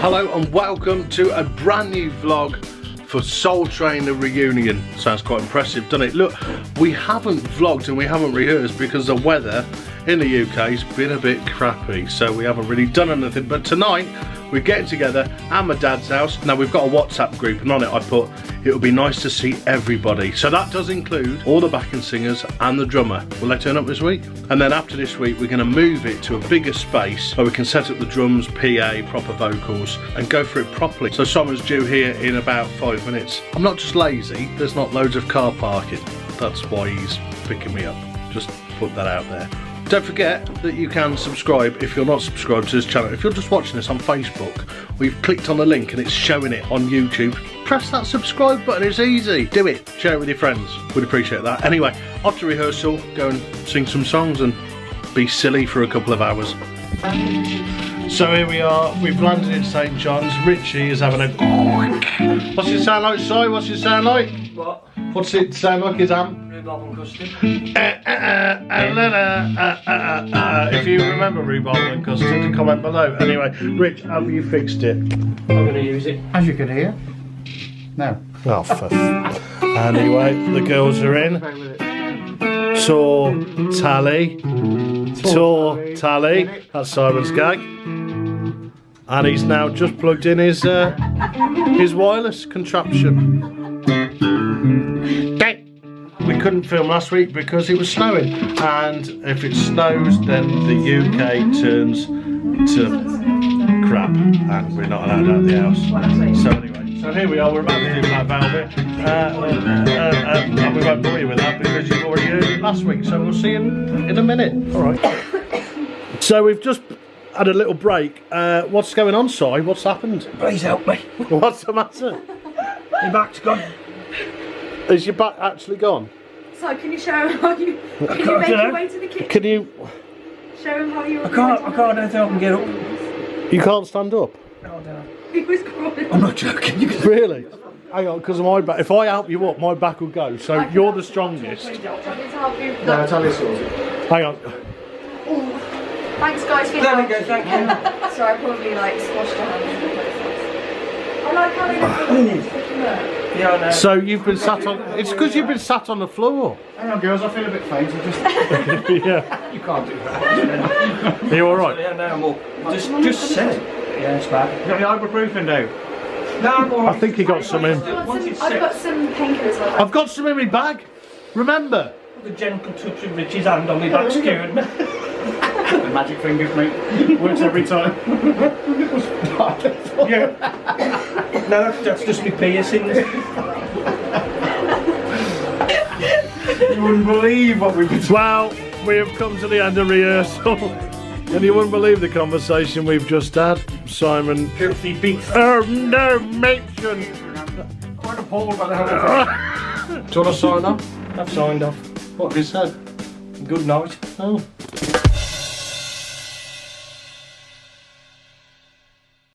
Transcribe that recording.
Hello and welcome to a brand new vlog for Soul Trainer Reunion. Sounds quite impressive, doesn't it? Look, we haven't vlogged and we haven't rehearsed because the weather in the UK's been a bit crappy, so we haven't really done anything. But tonight we're getting together at my dad's house. Now we've got a WhatsApp group and on it I put it would be nice to see everybody, so that does include all the backing singers and the drummer. Will they turn up this week? And then after this week we're going to move it to a bigger space where we can set up the drums, PA, proper vocals and go for it properly. So Simon's due here in about 5 minutes. I'm not just lazy, there's not loads of car parking, that's why he's picking me up. Just put that out there. Don't forget that you can subscribe if you're not subscribed to this channel. If you're just watching this on Facebook, we've clicked on the link and it's showing it on YouTube. Press that subscribe button, it's easy. Do it, share it with your friends. We'd appreciate that. Anyway, after rehearsal, go and sing some songs and be silly for a couple of hours. So here we are, we've landed in St John's. Richie is having a... What's it sound like, Si? What's it sound like? What? What's it sound like, his am? Rhubarb and custard. If you remember rhubarb and custard, comment below. Anyway, Rich, have you fixed it? I'm going to use it. As you can hear. No. Oh, anyway, the girls are in. Tour tally. Tour tally. That's Simon's gag. And he's now just plugged in his wireless contraption. We couldn't film last week because it was snowing, and if it snows then the UK turns to crap and we're not allowed out of the house. So anyway, so here we are, we're about to do Black Velvet and we won't bore you with that because you've already heard it last week, so we'll see you in a minute. Alright. So we've just had a little break. What's going on, Si? What's happened? Please help me. What's the matter? My back's gone. Is your back actually gone? So can you show him how you make your way to the kitchen? Can you... Show him how you... I can't, I don't think I can get up. You can't stand up? No, I don't know. He was crawling. I'm not joking. You can... Really? Hang on, because my back, if I help you up, my back will go. So you're the strongest. No, tell us all. Hang on. Thanks guys for your There we help. go, thank you. Sorry, I probably like squashed your hands. I like how they Yeah, I know. So you've been sat on... It's because you've been sat on the floor. Hang on, girls, I feel a bit faint. Yeah. You can't do that. Are you alright? Yeah, no, I'm all... Just set it. Yeah, it's bad. You got the ibuprofen now? No, I'm all right. I think he got some in. I've got some painkillers. I've got some in my bag. Remember? The gentle touch of Richie's hand on my back skewered me. The magic fingers, mate. Works every time. Yeah. No, that's just my piercings. You wouldn't believe what we've been. Well, we have come to the end of rehearsal. And you wouldn't believe the conversation we've just had. Simon... Filthy beast. Oh, no mention! Quite appalled by the whole thing. Do you want to sign off? I've signed off. What have you said? Good night. Oh.